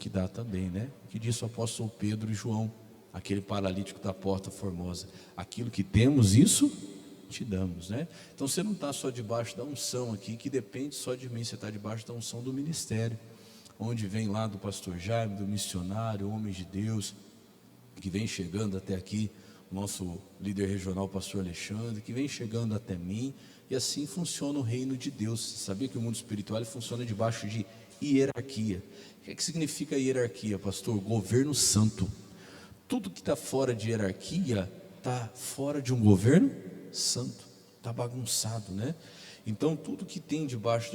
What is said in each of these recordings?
que dá também, né? Que disse o apóstolo Pedro e João, aquele paralítico da porta formosa: aquilo que temos, isso te damos, né? Então você não está só debaixo da unção aqui, que depende só de mim, você está debaixo da unção do ministério, onde vem lá do pastor Jaime, do missionário, homens de Deus, que vem chegando até aqui, o nosso líder regional, pastor Alexandre, que vem chegando até mim, e assim funciona o reino de Deus. Você sabia que o mundo espiritual funciona debaixo de hierarquia? O que significa hierarquia, pastor? Governo santo. Tudo que está fora de hierarquia está fora de um governo santo, está bagunçado, né? Então tudo que tem debaixo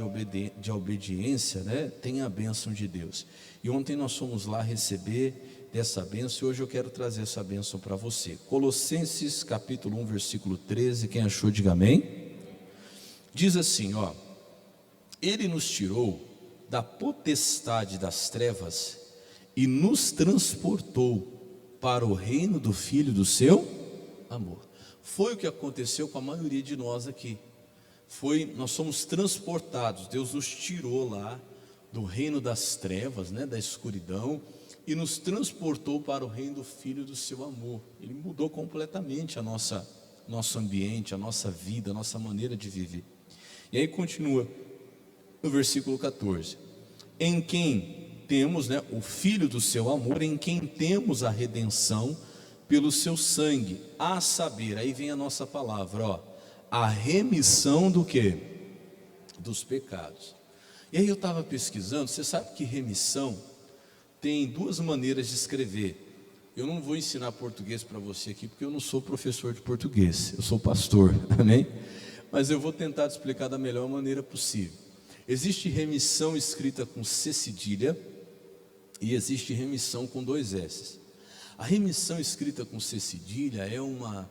de obediência, né, tem a bênção de Deus. E ontem nós fomos lá receber dessa bênção, e hoje eu quero trazer essa bênção para você. Colossenses capítulo 1, versículo 13, quem achou, diga amém. Diz assim, ó: Ele nos tirou da potestade das trevas e nos transportou para o reino do Filho do seu amor. Foi o que aconteceu com a maioria de nós aqui. Nós somos transportados, Deus nos tirou lá do reino das trevas, né, da escuridão, e nos transportou para o reino do Filho do seu amor. Ele mudou completamente nosso ambiente, a nossa vida, a nossa maneira de viver. E aí continua no versículo 14: em quem temos, né, o Filho do seu amor, em quem temos a redenção pelo seu sangue, a saber, aí vem a nossa palavra, ó, a remissão do quê? Dos pecados. E aí eu estava pesquisando, você sabe que remissão tem duas maneiras de escrever. Eu não vou ensinar português para você aqui, porque eu não sou professor de português, eu sou pastor, amém? Mas eu vou tentar te explicar da melhor maneira possível. Existe remissão escrita com C cedilha e existe remissão com 2 S. A remissão escrita com C cedilha é uma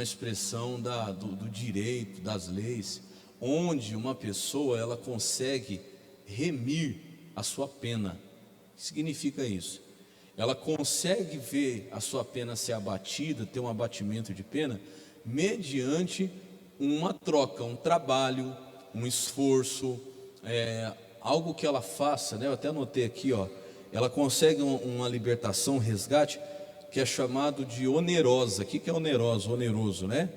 expressão do direito, das leis, onde uma pessoa ela consegue remir a sua pena. O que significa isso? Ela consegue ver a sua pena ser abatida, ter um abatimento de pena, mediante uma troca, um trabalho, um esforço, algo que ela faça, né? Eu até anotei aqui, ó, ela consegue uma libertação, um resgate, que é chamado de onerosa. O que é onerosa? Oneroso, né?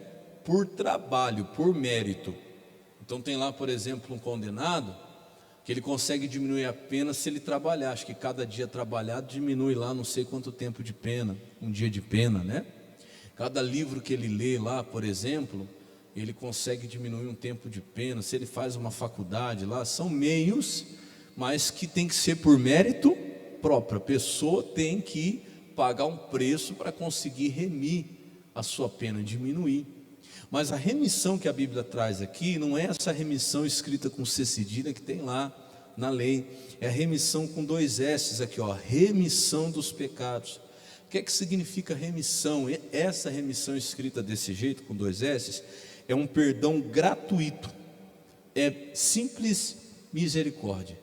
Por trabalho, por mérito. Então tem lá, por exemplo, um condenado, que ele consegue diminuir a pena se ele trabalhar. Acho que cada dia trabalhado diminui lá não sei quanto tempo de pena, um dia de pena, né? Cada livro que ele lê lá, por exemplo, ele consegue diminuir um tempo de pena. Se ele faz uma faculdade lá, são meios, mas que tem que ser por mérito próprio. A pessoa tem que pagar um preço para conseguir remir a sua pena, diminuir. Mas a remissão que a Bíblia traz aqui não é essa remissão escrita com C cedilha que tem lá na lei, é a remissão com 2 S aqui, ó, remissão dos pecados. O que é que significa remissão? Essa remissão escrita desse jeito, com 2 S, é um perdão gratuito, é simples misericórdia.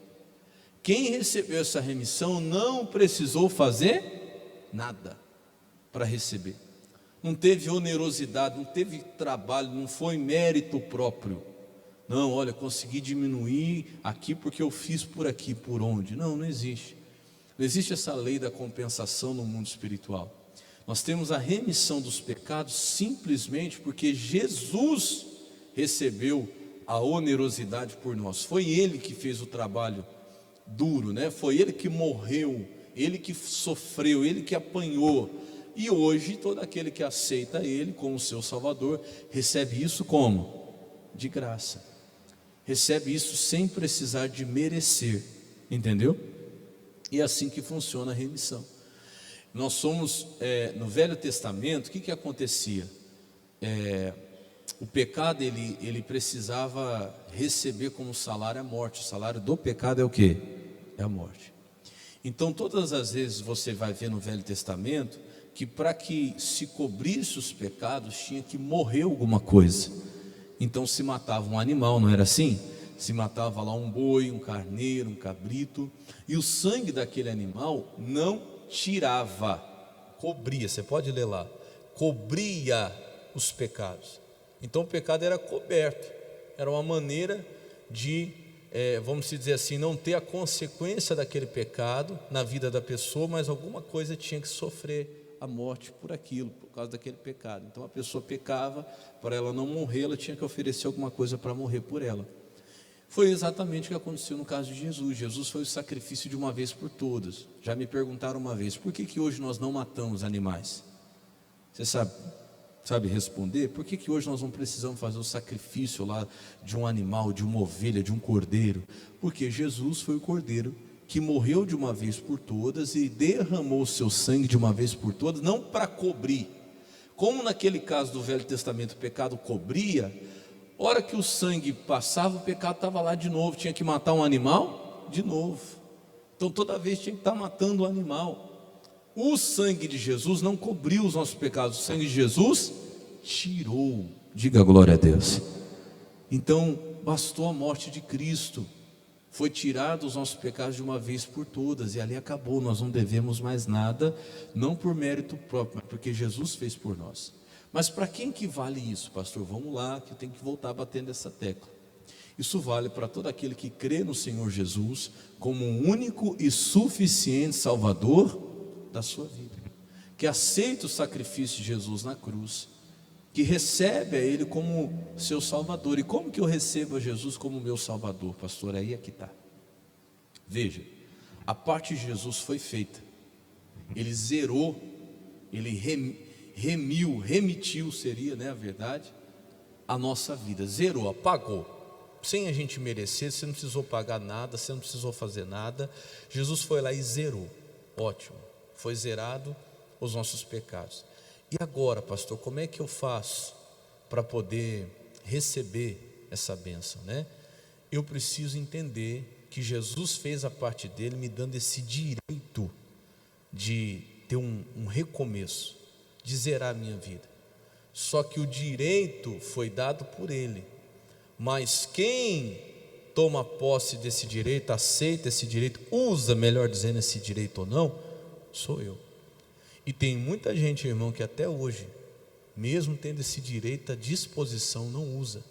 Quem recebeu essa remissão não precisou fazer nada para receber. Não teve onerosidade, não teve trabalho, não foi mérito próprio. Não, olha, consegui diminuir aqui porque eu fiz por aqui, por onde? Não, não existe. Não existe essa lei da compensação no mundo espiritual. Nós temos a remissão dos pecados simplesmente porque Jesus recebeu a onerosidade por nós. Foi Ele que fez o trabalho duro, né? Foi Ele que morreu, Ele que sofreu, Ele que apanhou. E hoje todo aquele que aceita Ele como seu Salvador recebe isso como? De graça. Recebe isso sem precisar de merecer, entendeu? E é assim que funciona a remissão. Nós somos, no Velho Testamento, o que acontecia? O pecado ele precisava receber como salário a morte. O salário do pecado é o quê? É a morte. Então todas as vezes você vai ver no Velho Testamento que para que se cobrisse os pecados tinha que morrer alguma coisa. Então se matava um animal, não era assim? Se matava lá um boi, um carneiro, um cabrito, e o sangue daquele animal não tirava, cobria, você pode ler lá, cobria os pecados. Então o pecado era coberto, era uma maneira de vamos dizer assim, não ter a consequência daquele pecado na vida da pessoa, mas alguma coisa tinha que sofrer a morte por aquilo, por causa daquele pecado. Então a pessoa pecava, para ela não morrer, ela tinha que oferecer alguma coisa para morrer por ela. Foi exatamente o que aconteceu no caso de Jesus. Jesus foi o sacrifício de uma vez por todas. Já me perguntaram uma vez, por que hoje nós não matamos animais? Você sabe responder? Por que hoje nós não precisamos fazer o sacrifício lá de um animal, de uma ovelha, de um cordeiro? Porque Jesus foi o cordeiro que morreu de uma vez por todas e derramou o seu sangue de uma vez por todas, não para cobrir. Como naquele caso do Velho Testamento o pecado cobria, hora que o sangue passava, o pecado estava lá de novo. Tinha que matar um animal de novo. Então toda vez tinha que estar matando o animal. O sangue de Jesus não cobriu os nossos pecados. O sangue de Jesus tirou. Diga glória a Deus. Então bastou a morte de Cristo. Foi tirado os nossos pecados de uma vez por todas. E ali acabou. Nós não devemos mais nada. Não por mérito próprio, mas porque Jesus fez por nós. Mas para quem que vale isso, pastor? Vamos lá, que eu tenho que voltar batendo essa tecla. Isso vale para todo aquele que crê no Senhor Jesus como um único e suficiente Salvador da sua vida, que aceita o sacrifício de Jesus na cruz, que recebe a Ele como seu Salvador. E como que eu recebo a Jesus como meu Salvador, pastor? Aí é que está. Veja, a parte de Jesus foi feita. Ele zerou, Ele remitiu, seria, né, a verdade, a nossa vida. Zerou, apagou, sem a gente merecer. Você não precisou pagar nada, você não precisou fazer nada. Jesus foi lá e zerou. Ótimo, foi zerado os nossos pecados. E agora, pastor, como é que eu faço para poder receber essa bênção, né? Eu preciso entender que Jesus fez a parte dele, me dando esse direito de ter um recomeço, de zerar a minha vida. Só que o direito foi dado por Ele, mas quem toma posse desse direito, aceita esse direito, usa, melhor dizendo, esse direito ou não, sou eu. E tem muita gente, irmão, que até hoje, mesmo tendo esse direito à disposição, não usa.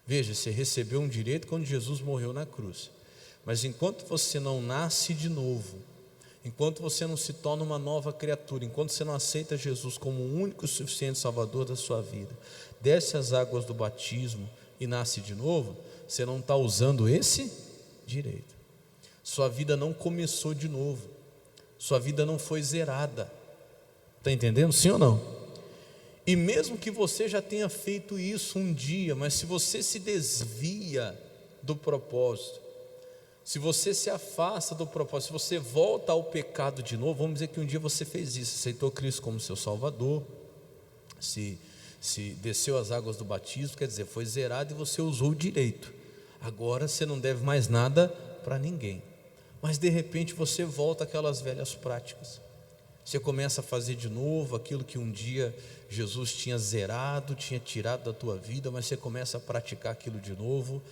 Veja, você recebeu um direito quando Jesus morreu na cruz, mas enquanto você não nasce de novo, enquanto você não se torna uma nova criatura, enquanto você não aceita Jesus como o único e suficiente Salvador da sua vida, desce as águas do batismo e nasce de novo, você não está usando esse direito. Sua vida não começou de novo, sua vida não foi zerada. Está entendendo? Sim ou não? E mesmo que você já tenha feito isso um dia, mas se você se desvia do propósito, se você se afasta do propósito, se você volta ao pecado de novo, vamos dizer que um dia você fez isso, aceitou Cristo como seu Salvador, se desceu as águas do batismo, quer dizer, foi zerado e você usou o direito. Agora você não deve mais nada para ninguém. Mas de repente você volta àquelas velhas práticas. Você começa a fazer de novo aquilo que um dia Jesus tinha zerado, tinha tirado da tua vida, mas você começa a praticar aquilo de novo.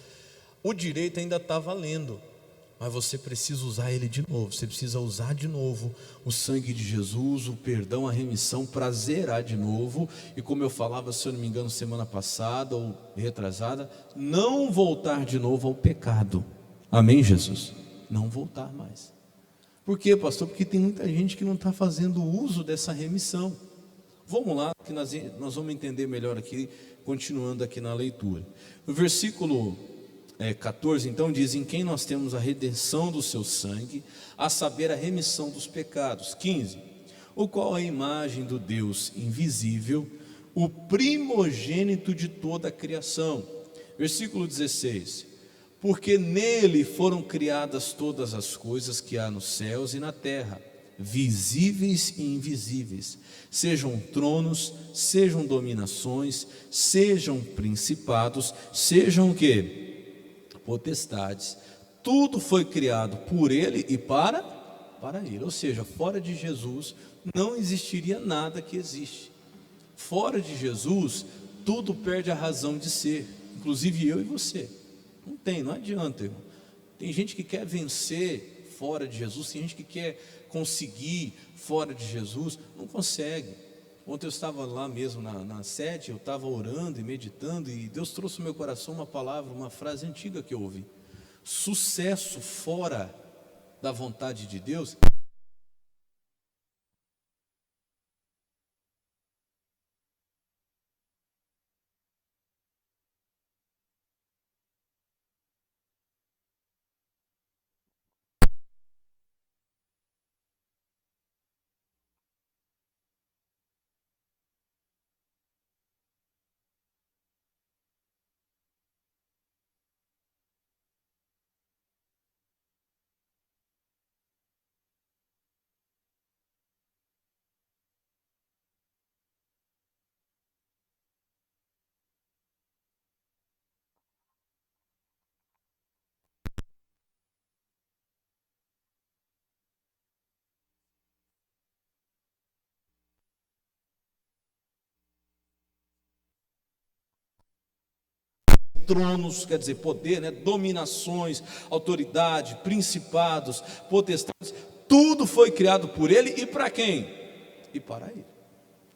O direito ainda está valendo, mas você precisa usar ele de novo. Você precisa usar de novo o sangue de Jesus, o perdão, a remissão, para zerar de novo. E como eu falava, se eu não me engano, semana passada ou retrasada, não voltar de novo ao pecado. Amém, Jesus? Não voltar mais. Por quê, pastor? Porque tem muita gente que não está fazendo uso dessa remissão. Vamos lá, que nós vamos entender melhor aqui, continuando aqui na leitura. No versículo 14, então, diz: em quem nós temos a redenção do seu sangue, a saber, a remissão dos pecados. 15, o qual é a imagem do Deus invisível, o primogênito de toda a criação. Versículo 16, porque nele foram criadas todas as coisas que há nos céus e na terra, visíveis e invisíveis, sejam tronos, sejam dominações, sejam principados, sejam o quê? Potestades. Tudo foi criado por Ele e para Ele. Ou seja, fora de Jesus não existiria nada que existe. Fora de Jesus, tudo perde a razão de ser, inclusive eu e você. Não adianta, irmão. Tem gente que quer vencer fora de Jesus, tem gente que quer conseguir fora de Jesus, não consegue. Ontem eu estava lá mesmo na sede, eu estava orando e meditando, e Deus trouxe ao meu coração uma palavra, uma frase antiga que eu ouvi. Sucesso fora da vontade de Deus tronos, quer dizer, poder, né? Dominações, autoridade, principados, potestades, tudo foi criado por Ele e para quem? E para Ele.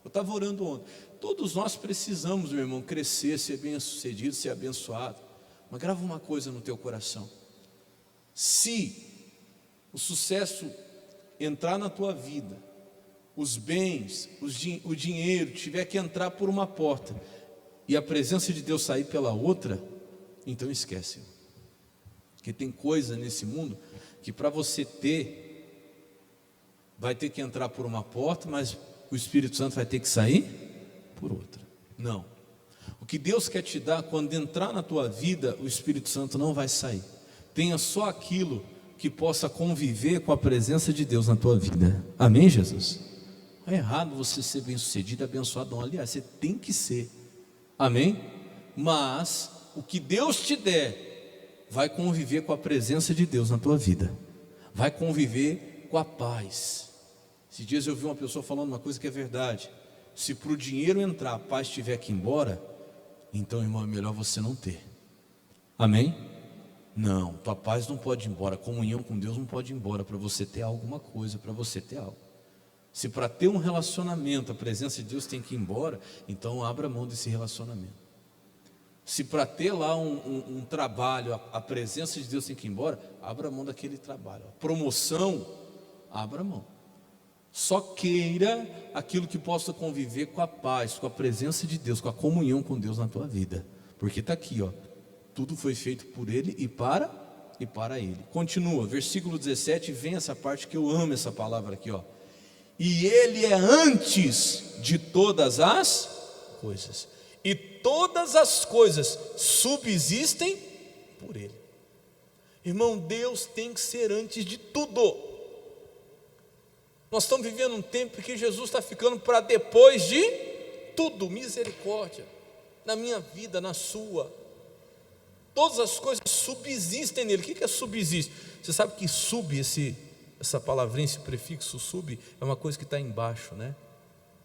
Eu estava orando ontem. Todos nós precisamos, meu irmão, crescer, ser bem-sucedido, ser abençoado. Mas grava uma coisa no teu coração: se o sucesso entrar na tua vida, os bens, o dinheiro tiver que entrar por uma porta e a presença de Deus sair pela outra, então esquece. Porque tem coisa nesse mundo que para você ter, vai ter que entrar por uma porta, mas o Espírito Santo vai ter que sair por outra. Não. O que Deus quer te dar, quando entrar na tua vida, o Espírito Santo não vai sair. Tenha só aquilo que possa conviver com a presença de Deus na tua vida. Amém, Jesus? Não é errado você ser bem-sucedido, abençoado, não. Aliás, você tem que ser. Amém? Mas o que Deus te der vai conviver com a presença de Deus na tua vida, vai conviver com a paz. Esses dias eu vi uma pessoa falando uma coisa que é verdade: se para o dinheiro entrar, a paz tiver que ir embora, então, irmão, é melhor você não ter. Amém? Não, tua paz não pode ir embora, a comunhão com Deus não pode ir embora para você ter alguma coisa, para você ter algo. Se para ter um relacionamento a presença de Deus tem que ir embora, então abra mão desse relacionamento. Se para ter lá um trabalho, a presença de Deus tem que ir embora, abra mão daquele trabalho. A promoção, abra mão. Só queira aquilo que possa conviver com a paz, com a presença de Deus, com a comunhão com Deus na tua vida. Porque está aqui, ó, tudo foi feito por Ele e para Ele. Continua, versículo 17, vem essa parte que eu amo essa palavra aqui, ó. E Ele é antes de todas as coisas, e todas as coisas subsistem por Ele. Irmão, Deus tem que ser antes de tudo. Nós estamos vivendo um tempo que Jesus está ficando para depois de tudo. Misericórdia, na minha vida, na sua. Todas as coisas subsistem nele. O que é subsiste? Você sabe que essa palavrinha, esse prefixo sub, é uma coisa que está embaixo, né?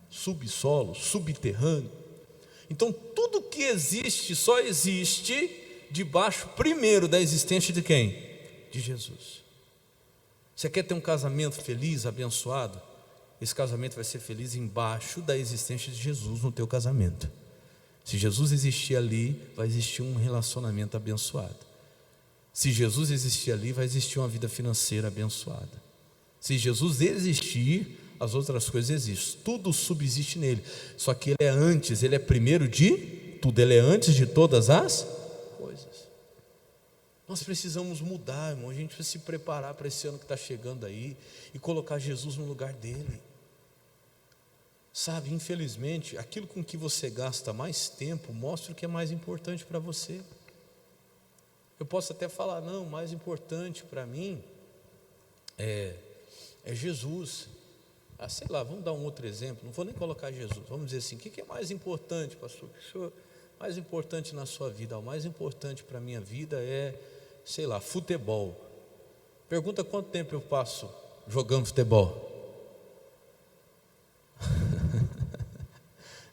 Subsolo, subterrâneo. Então tudo que existe, só existe debaixo primeiro da existência de quem? De Jesus. Você quer ter um casamento feliz, abençoado? Esse casamento vai ser feliz embaixo da existência de Jesus no teu casamento. Se Jesus existir ali, vai existir um relacionamento abençoado. Se Jesus existir ali, vai existir uma vida financeira abençoada. Se Jesus existir, as outras coisas existem. Tudo subsiste nele. Só que ele é antes, ele é primeiro de tudo. Ele é antes de todas as coisas. Nós precisamos mudar, irmão. A gente precisa se preparar para esse ano que está chegando aí e colocar Jesus no lugar dele. Sabe, infelizmente, aquilo com que você gasta mais tempo mostra o que é mais importante para você. Eu posso até falar, não, o mais importante para mim é Jesus. Sei lá, vamos dar um outro exemplo, não vou nem colocar Jesus, vamos dizer assim, o que é mais importante, pastor? O que é mais importante na sua vida? O mais importante para a minha vida é, sei lá, futebol. Pergunta quanto tempo eu passo jogando futebol?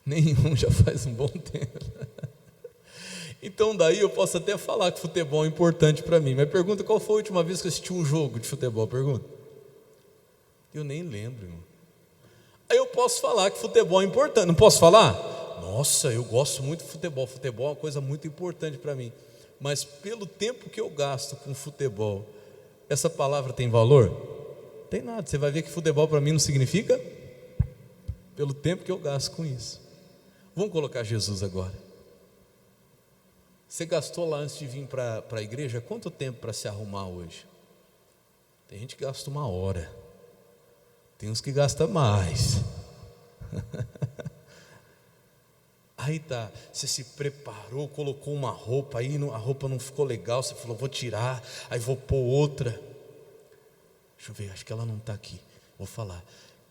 Nenhum, já faz um bom tempo. Então daí eu posso até falar que futebol é importante para mim, mas pergunta qual foi a última vez que eu assisti um jogo de futebol, pergunta. Eu nem lembro, irmão. Aí eu posso falar que futebol é importante, não posso falar? Nossa, eu gosto muito de futebol, futebol é uma coisa muito importante para mim. mas pelo tempo que eu gasto com futebol, essa palavra tem valor? Tem nada. Você vai ver que futebol para mim não significa pelo tempo que eu gasto com isso. Vamos colocar Jesus agora. Você gastou lá antes de vir para a igreja quanto tempo para se arrumar hoje? Tem gente que gasta 1 hora, tem uns que gastam mais. Aí tá, você se preparou, colocou uma roupa, aí a roupa não ficou legal, você falou, vou tirar, aí vou pôr outra. Deixa eu ver, acho que ela não está aqui. Vou falar,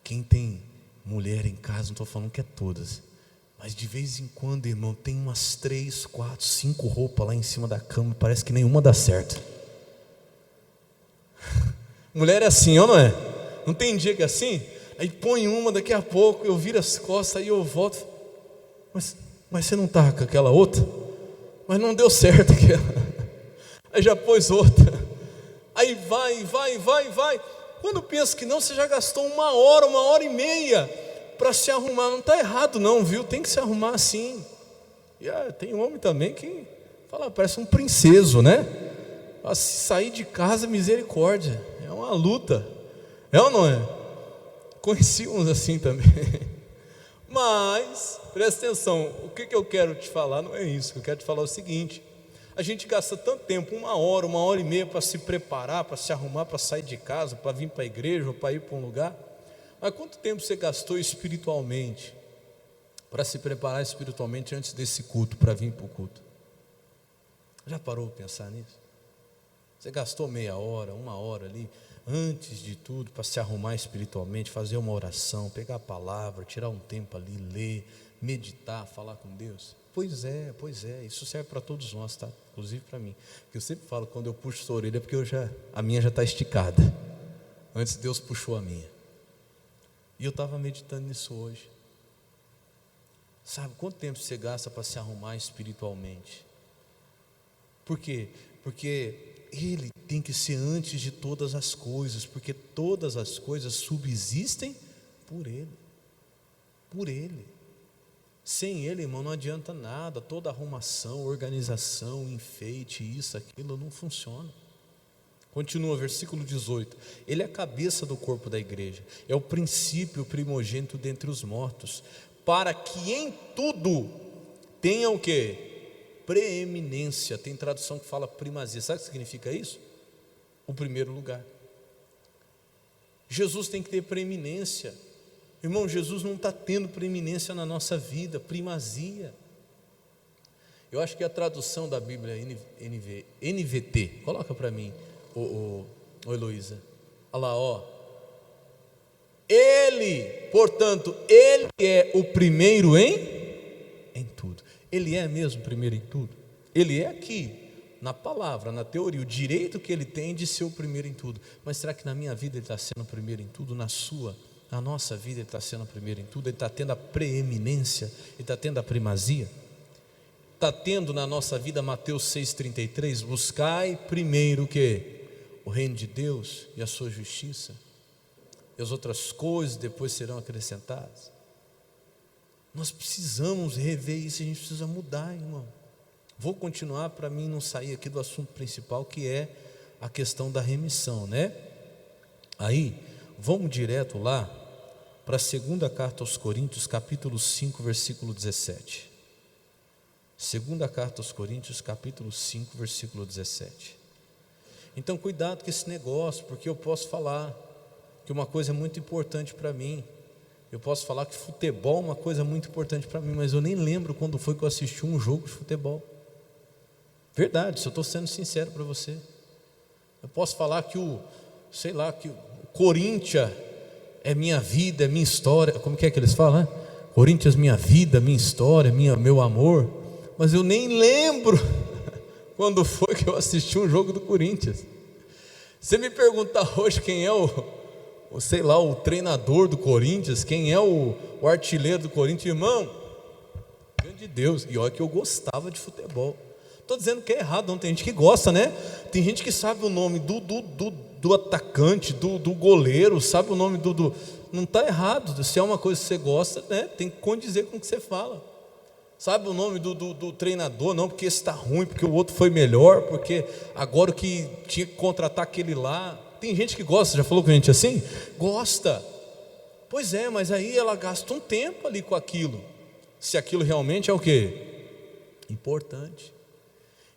quem tem mulher em casa, não estou falando que é todas, mas de vez em quando, irmão, tem umas 3, 4, 5 roupas lá em cima da cama, parece que nenhuma dá certo. Mulher é assim, ou não é? Não tem dia que é assim? Aí põe uma, daqui a pouco eu viro as costas, aí eu volto, mas você não está com aquela outra? Mas não deu certo aquela. Aí já pôs outra. Aí vai. Quando pensa que não, você já gastou 1 hora, 1h30 para se arrumar. Não está errado não, viu? Tem que se arrumar assim. E tem homem também que fala, parece um princeso, né? Se sair de casa, misericórdia. É uma luta. É ou não é? Conheci uns assim também. Mas, presta atenção, o que eu quero te falar não é isso. Eu quero te falar o seguinte: a gente gasta tanto tempo, 1 hora, 1h30 para se preparar, para se arrumar, para sair de casa, para vir para a igreja ou para ir para um lugar. Mas quanto tempo você gastou espiritualmente, para se preparar espiritualmente antes desse culto, para vir para o culto? Já parou para pensar nisso? Você gastou meia hora, 1 hora ali, antes de tudo, para se arrumar espiritualmente, fazer uma oração, pegar a palavra, tirar um tempo ali, ler, meditar, falar com Deus? Pois é, isso serve para todos nós, tá? Inclusive para mim, porque eu sempre falo, quando eu puxo sua orelha, é porque a minha já está esticada, antes Deus puxou a minha, e eu estava meditando nisso hoje. Sabe, quanto tempo você gasta para se arrumar espiritualmente? Por quê? Porque Ele tem que ser antes de todas as coisas, porque todas as coisas subsistem por Ele. Sem Ele, irmão, não adianta nada. Toda arrumação, organização, enfeite, isso, aquilo, não funciona. Continua, versículo 18. Ele é a cabeça do corpo da igreja, é o princípio, o primogênito dentre os mortos, para que em tudo tenha o quê? Preeminência. Tem tradução que fala primazia. Sabe o que significa isso? O primeiro lugar. Jesus tem que ter preeminência. Irmão, Jesus não está tendo preeminência na nossa vida, primazia. Eu acho que a tradução da Bíblia NVT, coloca para mim, Heloísa. Olha lá, ó. Ele, portanto, Ele é o primeiro em tudo. Ele é mesmo o primeiro em tudo? Ele é aqui, na palavra, na teoria, o direito que Ele tem de ser o primeiro em tudo. Mas será que na minha vida Ele está sendo o primeiro em tudo? Na nossa vida Ele está sendo o primeiro em tudo? Ele está tendo a preeminência? Ele está tendo a primazia? Está tendo na nossa vida Mateus 6,33, buscai primeiro o quê? O reino de Deus e a sua justiça, e as outras coisas depois serão acrescentadas. Nós precisamos rever isso, a gente precisa mudar, irmão. Vou continuar para mim não sair aqui do assunto principal, que é a questão da remissão, né? Aí, vamos direto lá para a segunda carta aos Coríntios, capítulo 5, versículo 17. Segunda carta aos Coríntios, capítulo 5, versículo 17. Então, cuidado com esse negócio, porque eu posso falar que uma coisa é muito importante para mim. Eu posso falar que futebol é uma coisa muito importante para mim, mas eu nem lembro quando foi que eu assisti um jogo de futebol. Verdade, se eu estou sendo sincero para você. Eu posso falar que o Corinthians é minha vida, é minha história. Como que eles falam, né? Corinthians, minha vida, minha história, meu amor. Mas eu nem lembro quando foi que eu assisti um jogo do Corinthians. Você me perguntar hoje quem é o treinador do Corinthians, quem é o artilheiro do Corinthians, irmão, grande Deus. E olha que eu gostava de futebol. Estou dizendo que é errado, não. Tem gente que gosta, né? Tem gente que sabe o nome do atacante, do goleiro, sabe o nome não está errado. Se é uma coisa que você gosta, né? Tem que condizer com o que você fala. Sabe o nome do treinador? Não, porque esse está ruim, porque o outro foi melhor, porque agora o que tinha que contratar aquele lá. Tem gente que gosta, já falou com gente assim? Gosta. Pois é, mas aí ela gasta um tempo ali com aquilo. Se aquilo realmente é o quê? Importante.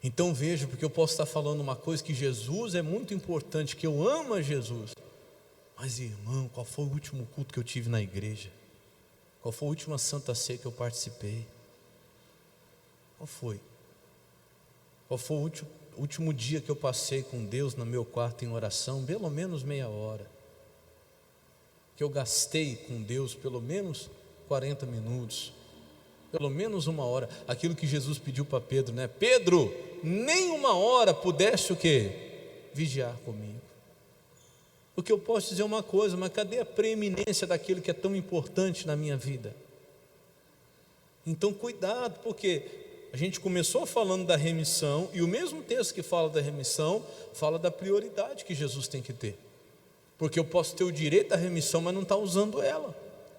Então veja, porque eu posso estar falando uma coisa que Jesus é muito importante, que eu amo a Jesus. Mas irmão, qual foi o último culto que eu tive na igreja? Qual foi a última Santa Ceia que eu participei? Qual foi? Qual foi o último dia que eu passei com Deus no meu quarto em oração? Pelo menos meia hora. Que eu gastei com Deus pelo menos 40 minutos. Pelo menos uma hora. Aquilo que Jesus pediu para Pedro, né? Pedro, nem uma hora pudesse o quê? Vigiar comigo. Porque eu posso dizer uma coisa, mas cadê a preeminência daquilo que é tão importante na minha vida? Então cuidado, porque a gente começou falando da remissão, e o mesmo texto que fala da remissão, fala da prioridade que Jesus tem que ter. Porque eu posso ter o direito da remissão, mas não estar usando ela,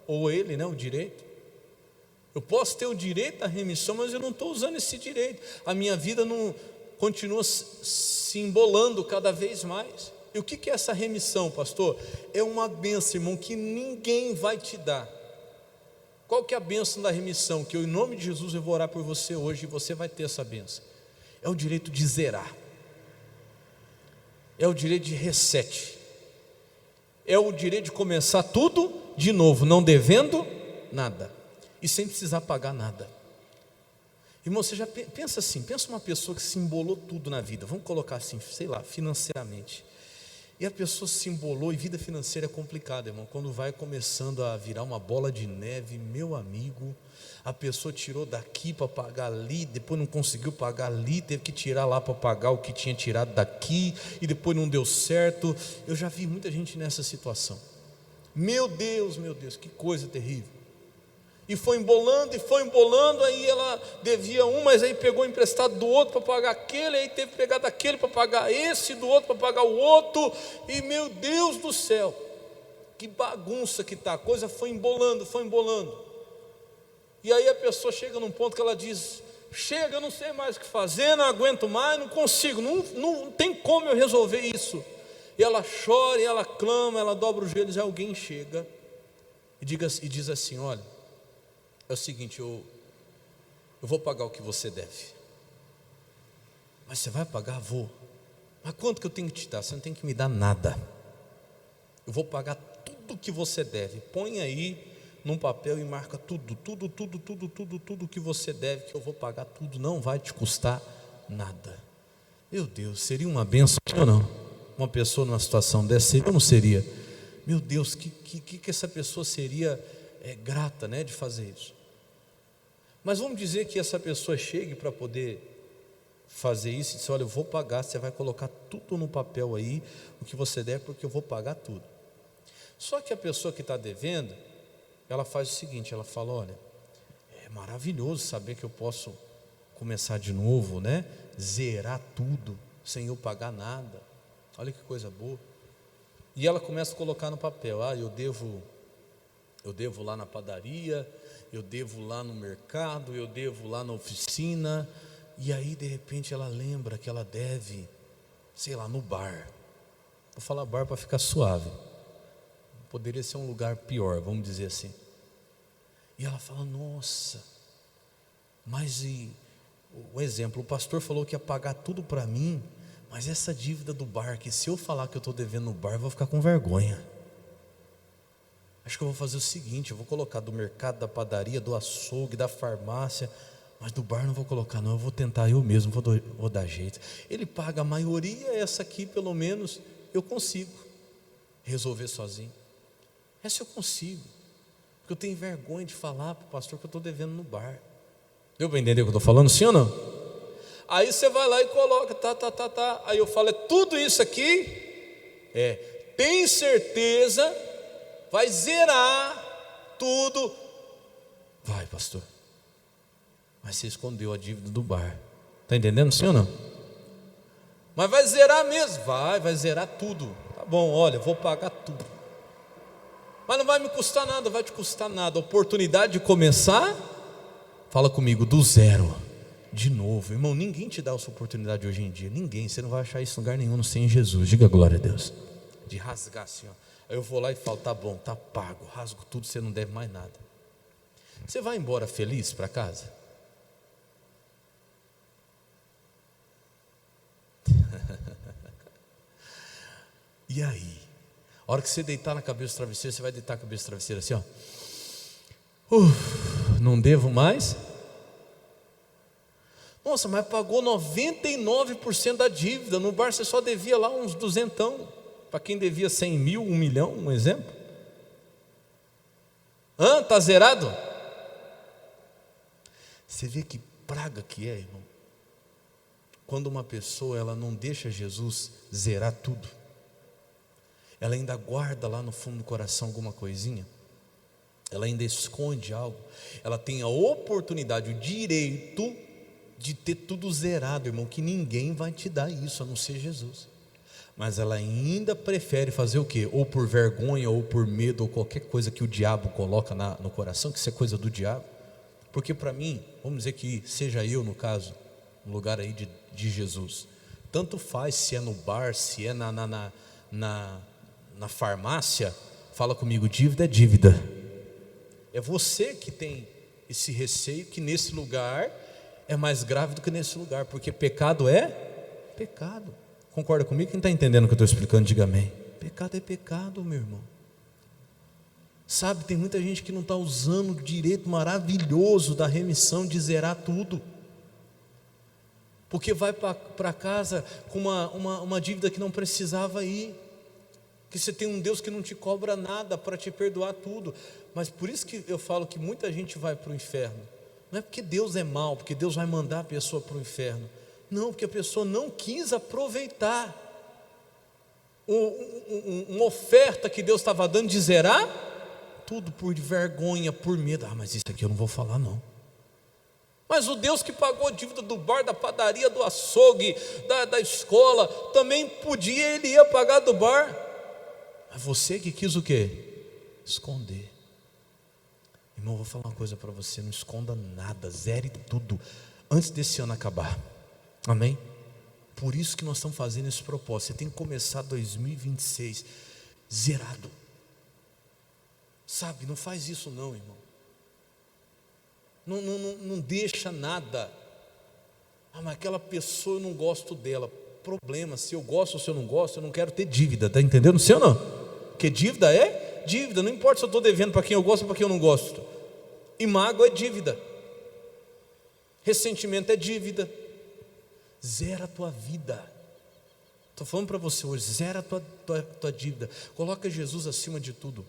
ou ele, né, o direito. Eu posso ter o direito da remissão, mas eu não estou usando esse direito. A minha vida não continua se embolando cada vez mais. E o que é essa remissão, pastor? É uma bênção, irmão, que ninguém vai te dar. Qual que é a bênção da remissão? Que eu, em nome de Jesus, eu vou orar por você hoje e você vai ter essa bênção. É o direito de zerar. É o direito de reset. É o direito de começar tudo de novo, não devendo nada e sem precisar pagar nada. Irmão, você já pensa assim, pensa uma pessoa que se embolou tudo na vida, vamos colocar assim, sei lá, financeiramente. E a pessoa se embolou, e vida financeira é complicada, irmão. Quando vai começando a virar uma bola de neve, meu amigo, a pessoa tirou daqui para pagar ali, depois não conseguiu pagar ali, teve que tirar lá para pagar o que tinha tirado daqui, e depois não deu certo. Eu já vi muita gente nessa situação. Meu Deus, que coisa terrível. E foi embolando, aí ela devia um, mas aí pegou emprestado do outro para pagar aquele, aí teve que pegar daquele para pagar esse, do outro para pagar o outro, e meu Deus do céu, que bagunça que está, a coisa foi embolando, e aí a pessoa chega num ponto que ela diz, chega, eu não sei mais o que fazer, não aguento mais, não consigo, não tem como eu resolver isso, e ela chora, e ela clama, ela dobra os joelhos, e alguém chega, e diz assim, olha, é o seguinte, eu vou pagar o que você deve. Mas você vai pagar? Vou. Mas quanto que eu tenho que te dar? Você não tem que me dar nada. Eu vou pagar tudo que você deve. Põe aí num papel e marca tudo que você deve, que eu vou pagar tudo, não vai te custar nada. Meu Deus, seria uma bênção ou não? Uma pessoa numa situação dessa, seria ou não seria? Meu Deus, que essa pessoa seria grata, né, de fazer isso. Mas vamos dizer que essa pessoa chegue para poder fazer isso e dizer, olha, eu vou pagar, você vai colocar tudo no papel aí, o que você der, porque eu vou pagar tudo. Só que a pessoa que está devendo, ela faz o seguinte, ela fala, olha, é maravilhoso saber que eu posso começar de novo, né? Zerar tudo, sem eu pagar nada, olha que coisa boa. E ela começa a colocar no papel, eu devo lá na padaria, eu devo lá no mercado, eu devo lá na oficina, e aí de repente ela lembra que ela deve, sei lá, no bar. Vou falar bar para ficar suave, poderia ser um lugar pior, vamos dizer assim. E ela fala, nossa, mas o exemplo, o pastor falou que ia pagar tudo para mim, mas essa dívida do bar, que se eu falar que eu estou devendo no bar, eu vou ficar com vergonha. Acho que eu vou fazer o seguinte, eu vou colocar do mercado, da padaria, do açougue, da farmácia, mas do bar não vou colocar não, eu vou tentar eu mesmo, vou dar jeito. Ele paga a maioria, essa aqui pelo menos eu consigo resolver sozinho. Essa eu consigo, porque eu tenho vergonha de falar para o pastor que eu estou devendo no bar. Deu para entender o que eu estou falando, sim ou não? Aí você vai lá e coloca, tá. Aí eu falo, é tudo isso aqui? Tem certeza? Vai zerar tudo. Vai, pastor. Mas você escondeu a dívida do bar. Está entendendo, sim ou não? Mas vai zerar mesmo? Vai zerar tudo. Tá bom, olha, vou pagar tudo. Mas não vai me custar nada, vai te custar nada. A oportunidade de começar Fala comigo, do zero. De novo, irmão, ninguém te dá essa oportunidade hoje em dia. Ninguém, você não vai achar isso em lugar nenhum, não sei em Jesus. Diga glória a Deus. De rasgar assim, ó. Aí eu vou lá e falo, tá bom, tá pago, rasgo tudo, você não deve mais nada. Você vai embora feliz para casa? E aí? A hora que você deitar na cabeça do travesseiro, você vai deitar a cabeça do travesseiro assim, ó. Não devo mais? Nossa, mas pagou 99% da dívida. No bar você só devia lá uns duzentão. Para quem devia 100 mil, 1 milhão, um exemplo. Tá zerado? Você vê que praga que é, irmão. Quando uma pessoa ela não deixa Jesus zerar tudo, ela ainda guarda lá no fundo do coração alguma coisinha, ela ainda esconde algo, ela tem a oportunidade, o direito de ter tudo zerado, irmão, que ninguém vai te dar isso, a não ser Jesus. Mas ela ainda prefere fazer o quê? Ou por vergonha, ou por medo, ou qualquer coisa que o diabo coloca no coração, que isso é coisa do diabo. Porque para mim, vamos dizer que seja eu no caso, no lugar aí de Jesus, tanto faz se é no bar, se é na farmácia. Fala comigo, dívida é dívida. É você que tem esse receio que nesse lugar é mais grave do que nesse lugar, porque pecado é pecado. Concorda comigo? Quem está entendendo o que eu estou explicando, diga amém. Pecado é pecado, meu irmão. Sabe, tem muita gente que não está usando o direito maravilhoso da remissão de zerar tudo, porque vai para casa com uma dívida que não precisava ir, que você tem um Deus que não te cobra nada para te perdoar tudo. Mas por isso que eu falo que muita gente vai para o inferno. Não é porque Deus é mau, porque Deus vai mandar a pessoa para o inferno. Não, porque a pessoa não quis aproveitar uma oferta que Deus estava dando de zerar tudo por vergonha, por medo. Mas isso aqui eu não vou falar não. Mas o Deus que pagou a dívida do bar, da padaria, do açougue, da escola, também podia, Ele ia pagar do bar. Mas você que quis o quê? Esconder. Irmão, eu vou falar uma coisa para você, não esconda nada, zere tudo antes desse ano acabar. Amém? Por isso que nós estamos fazendo esse propósito. Você tem que começar 2026 zerado. Sabe, não faz isso não, irmão. Não deixa nada. Mas aquela pessoa eu não gosto dela. Problema, se eu gosto ou se eu não gosto, eu não quero ter dívida. Está entendendo? Sim ou não? Porque dívida é dívida. Não importa se eu estou devendo para quem eu gosto ou para quem eu não gosto. E mágoa é dívida. Ressentimento é dívida. Zera a tua vida. Estou falando para você hoje, zera a tua dívida. Coloca Jesus acima de tudo.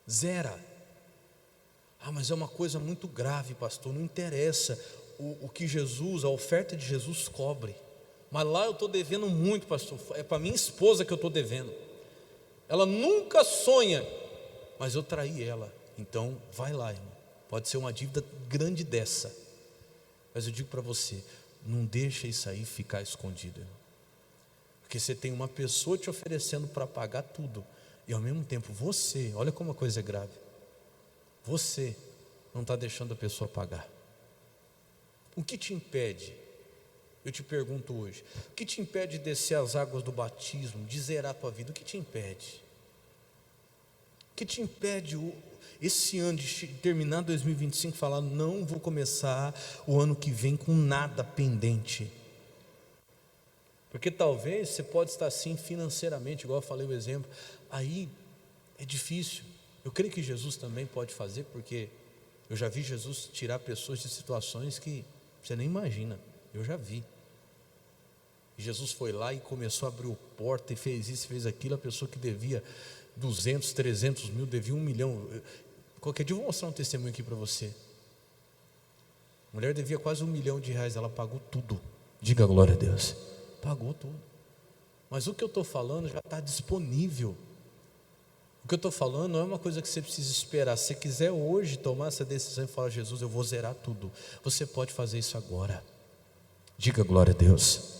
Zera. Mas é uma coisa muito grave, pastor. Não interessa o que Jesus, a oferta de Jesus cobre. Mas lá eu estou devendo muito, pastor. É para minha esposa que eu estou devendo. Ela nunca sonha, mas eu traí ela. Então vai lá, irmão. Pode ser uma dívida grande dessa. Mas eu digo para você, não deixa isso aí ficar escondido, irmão. Porque você tem uma pessoa te oferecendo para pagar tudo, e ao mesmo tempo você, olha como a coisa é grave, você não está deixando a pessoa pagar. O que te impede? Eu te pergunto hoje, o que te impede de descer as águas do batismo, de zerar a tua vida? O que te impede? O que te impede esse ano de terminar 2025 falar, não vou começar o ano que vem com nada pendente? Porque talvez você pode estar assim financeiramente, igual eu falei o exemplo, aí é difícil. Eu creio que Jesus também pode fazer, porque eu já vi Jesus tirar pessoas de situações que você nem imagina. Eu já vi. Jesus foi lá e começou a abrir a porta e fez isso, fez aquilo. A pessoa que devia 200, 300 mil, devia 1 milhão. Qualquer dia eu vou mostrar um testemunho aqui para você. A mulher devia quase R$1 milhão, ela pagou tudo. Diga glória a Deus. Pagou tudo. Mas o que eu estou falando já está disponível. O que eu estou falando não é uma coisa que você precisa esperar. Se você quiser hoje tomar essa decisão e falar, Jesus, eu vou zerar tudo, você pode fazer isso agora. Diga glória a Deus.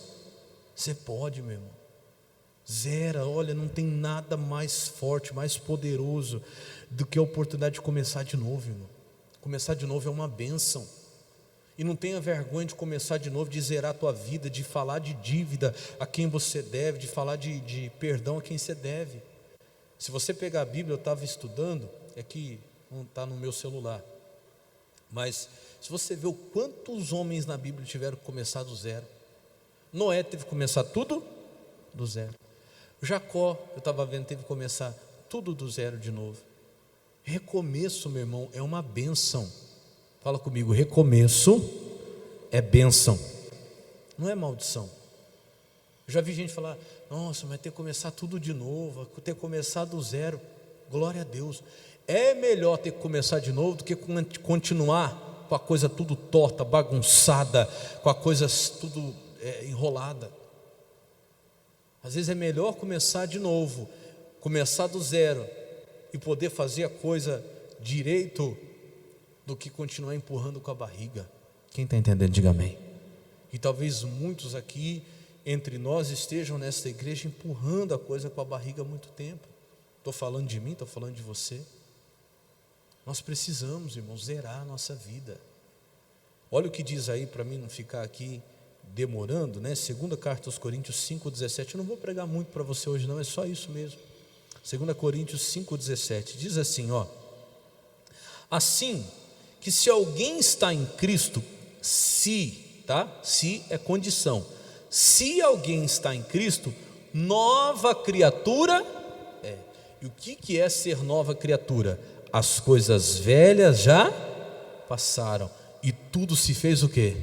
Você pode, meu irmão. Zera, olha, não tem nada mais forte, mais poderoso do que a oportunidade de começar de novo, irmão. Começar de novo é uma bênção. E não tenha vergonha de começar de novo, de zerar a tua vida, de falar de dívida a quem você deve, de falar de perdão a quem você deve. Se você pegar a Bíblia, eu estava estudando, é que não está no meu celular, mas se você vê o quantos homens na Bíblia tiveram que começar do zero. Noé teve que começar tudo do zero. Jacó, eu estava vendo, teve que começar tudo do zero de novo. Recomeço, meu irmão, é uma bênção. Fala comigo, recomeço é bênção, não é maldição. Eu já vi gente falar, nossa, mas ter que começar tudo de novo, ter que começar do zero. Glória a Deus. É melhor ter que começar de novo do que continuar com a coisa tudo torta, bagunçada, com a coisa tudo enrolada. Às vezes é melhor começar de novo, começar do zero e poder fazer a coisa direito do que continuar empurrando com a barriga. Quem está entendendo, diga amém. E talvez muitos aqui entre nós estejam nessa igreja empurrando a coisa com a barriga há muito tempo. Estou falando de mim, estou falando de você. Nós precisamos, irmãos, zerar a nossa vida. Olha o que diz aí, para mim não ficar aqui demorando, né? 2 carta aos Coríntios 5,17. Eu não vou pregar muito para você hoje não, é só isso mesmo. 2 Coríntios 5,17 diz assim, ó: assim que se alguém está em Cristo, se é condição, se alguém está em Cristo, nova criatura é. E o que é ser nova criatura? As coisas velhas já passaram e tudo se fez o quê?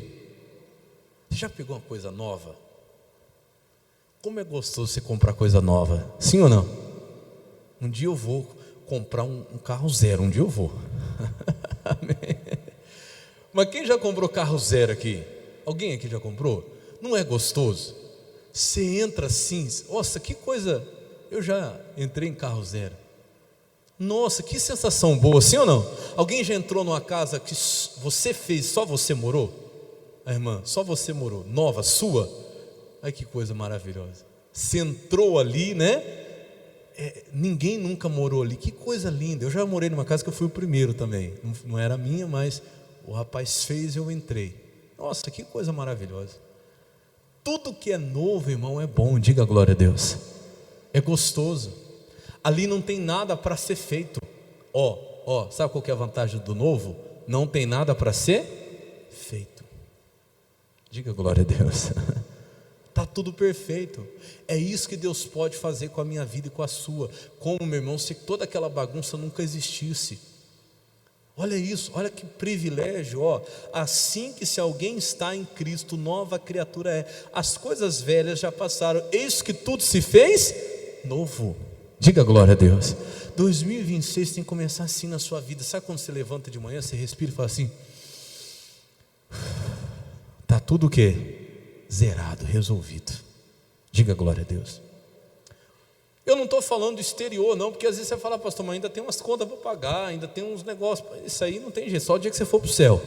Você já pegou uma coisa nova? Como é gostoso você comprar coisa nova, sim ou não? Um dia eu vou comprar um carro zero, um dia eu vou. Amém. Mas quem já comprou carro zero aqui? Alguém aqui já comprou? Não é gostoso? Você entra assim, nossa, que coisa. Eu já entrei em carro zero. Nossa, que sensação boa, sim ou não? Alguém já entrou numa casa que você fez, só você morou? A irmã, só você morou, nova, sua? Ai, que coisa maravilhosa. Você entrou ali, né? Ninguém nunca morou ali, que coisa linda. Eu já morei numa casa que eu fui o primeiro também. Não era minha, mas o rapaz fez e eu entrei. Nossa, que coisa maravilhosa. Tudo que é novo, irmão, é bom, diga glória a Deus. É gostoso. Ali não tem nada para ser feito. Sabe qual que é a vantagem do novo? Não tem nada para ser feito. Diga glória a Deus. Está tudo perfeito. É isso que Deus pode fazer com a minha vida e com a sua. Como, meu irmão, se toda aquela bagunça nunca existisse. Olha isso, olha que privilégio. Assim que se alguém está em Cristo, nova criatura é. As coisas velhas já passaram, eis que tudo se fez novo. Diga glória a Deus. 2026 tem que começar assim na sua vida. Sabe quando você levanta de manhã, você respira e fala assim: está tudo o quê? Zerado, resolvido. Diga glória a Deus. Eu não estou falando do exterior não, porque às vezes você fala, pastor, mas ainda tem umas contas para pagar, ainda tem uns negócios, isso aí não tem jeito, só o dia que você for para o céu.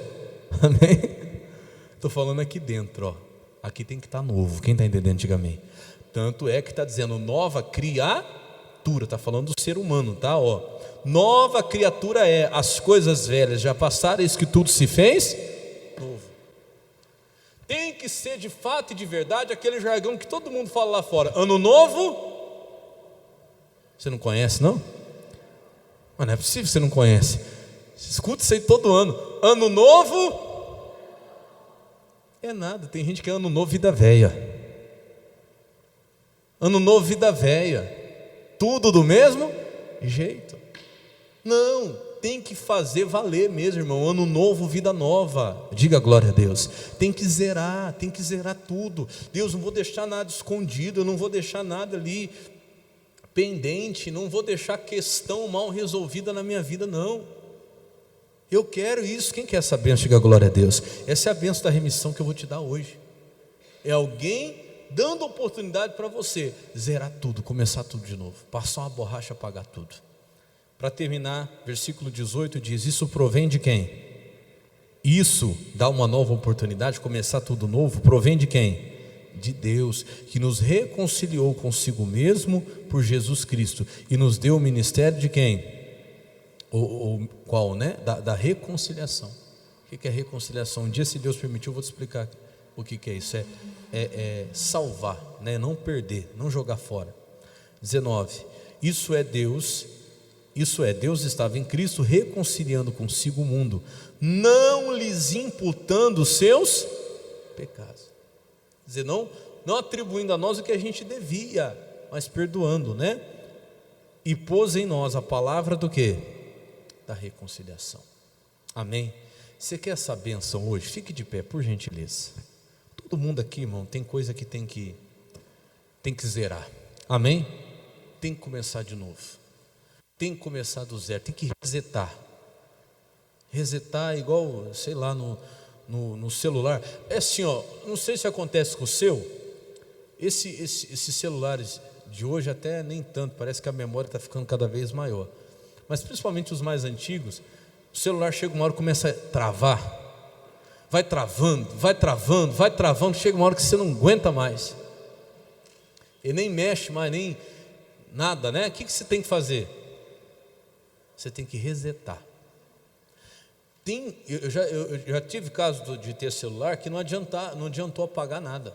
Amém? Estou falando aqui dentro, aqui tem que estar novo. Quem está entendendo, diga amém. Tanto é que está dizendo nova criatura, está falando do ser humano, tá? Nova criatura é, as coisas velhas já passaram, eis que tudo se fez novo. Tem que ser de fato e de verdade aquele jargão que todo mundo fala lá fora. Ano novo. Você não conhece, não? Mas não é possível que você não conhece. Escuta isso aí todo ano. Ano novo. É nada, tem gente que é ano novo, vida velha. Ano novo, vida velha. Tudo do mesmo jeito. Não, tem que fazer valer mesmo, irmão. Ano novo, vida nova. Diga glória a Deus. Tem que zerar tudo. Deus, não vou deixar nada escondido, eu não vou deixar nada ali pendente, não vou deixar questão mal resolvida na minha vida, não. Eu quero isso. Quem quer essa bênção? Diga glória a Deus. Essa é a bênção da remissão que eu vou te dar hoje. É alguém dando oportunidade para você zerar tudo, começar tudo de novo, passar uma borracha, apagar tudo. Para terminar, versículo 18 diz: isso provém de quem? Isso dá uma nova oportunidade, começar tudo novo, provém de quem? De Deus, que nos reconciliou consigo mesmo por Jesus Cristo e nos deu o ministério de quem? ou qual, né? Da reconciliação. O que é reconciliação? Um dia, se Deus permitir, eu vou te explicar o que é isso. É salvar, né? Não perder, não jogar fora. 19. Isso é, Deus estava em Cristo reconciliando consigo o mundo, não lhes imputando os seus pecados. Quer dizer, não atribuindo a nós o que a gente devia, mas perdoando, né? E pôs em nós a palavra do quê? Da reconciliação. Amém? Você quer essa bênção hoje? Fique de pé, por gentileza. Todo mundo aqui, irmão, tem coisa que tem que zerar. Amém? Tem que começar de novo. Tem que começar do zero, tem que resetar. Resetar igual, sei lá, no celular. É assim, ó, não sei se acontece com o seu. Esses celulares de hoje até nem tanto, parece que a memória está ficando cada vez maior. Mas principalmente os mais antigos, o celular chega uma hora e começa a travar. Vai travando, chega uma hora que você não aguenta mais. Ele nem mexe mais, nem nada, né? O que você tem que fazer? Você tem que resetar. Eu já tive caso de ter celular que não adiantou apagar nada.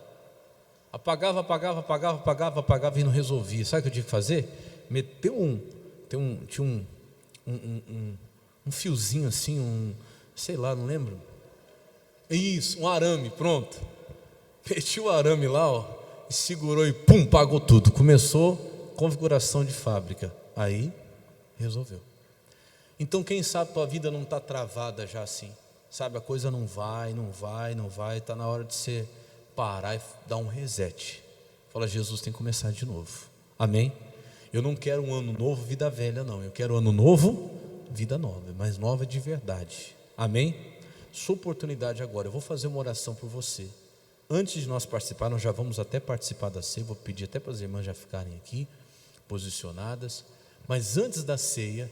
Apagava e não resolvia. Sabe o que eu tive que fazer? Meteu tinha um fiozinho assim, sei lá, não lembro. Isso, um arame, pronto. Meti o arame lá, ó, e segurou e pum, pagou tudo. Começou configuração de fábrica. Aí resolveu. Então, quem sabe tua vida não está travada já assim, sabe, a coisa não vai, está na hora de você parar e dar um reset. Fala, Jesus, tem que começar de novo. Amém? Eu não quero um ano novo, vida velha, não. Eu quero ano novo, vida nova, mas nova de verdade. Amém? Sua oportunidade agora. Eu vou fazer uma oração por você. Antes de nós participar, nós já vamos até participar da ceia. Vou pedir até para as irmãs já ficarem aqui, posicionadas. Mas antes da ceia,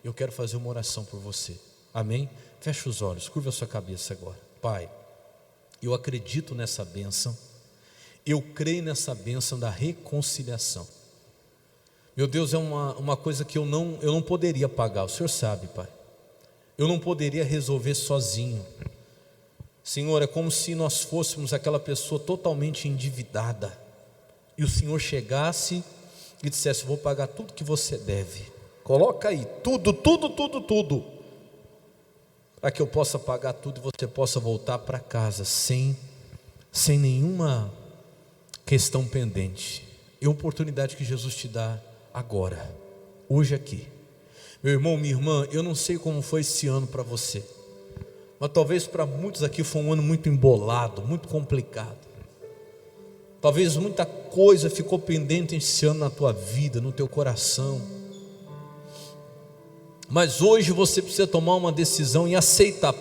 eu quero fazer uma oração por você. Amém? Feche os olhos, curva a sua cabeça agora. Pai, eu acredito nessa bênção. Eu creio nessa bênção da reconciliação. Meu Deus, é uma coisa que eu não poderia pagar. O Senhor sabe, Pai. Eu não poderia resolver sozinho. Senhor, é como se nós fôssemos aquela pessoa totalmente endividada e o Senhor chegasse e dissesse, vou pagar tudo que você deve. Coloca aí, tudo, para que eu possa pagar tudo e você possa voltar para casa sem nenhuma questão pendente. É a oportunidade que Jesus te dá agora, hoje aqui. Meu irmão, minha irmã, eu não sei como foi esse ano para você, mas talvez para muitos aqui foi um ano muito embolado, muito complicado. Talvez muita coisa ficou pendente esse ano na tua vida, no teu coração. Mas hoje você precisa tomar uma decisão e aceitar.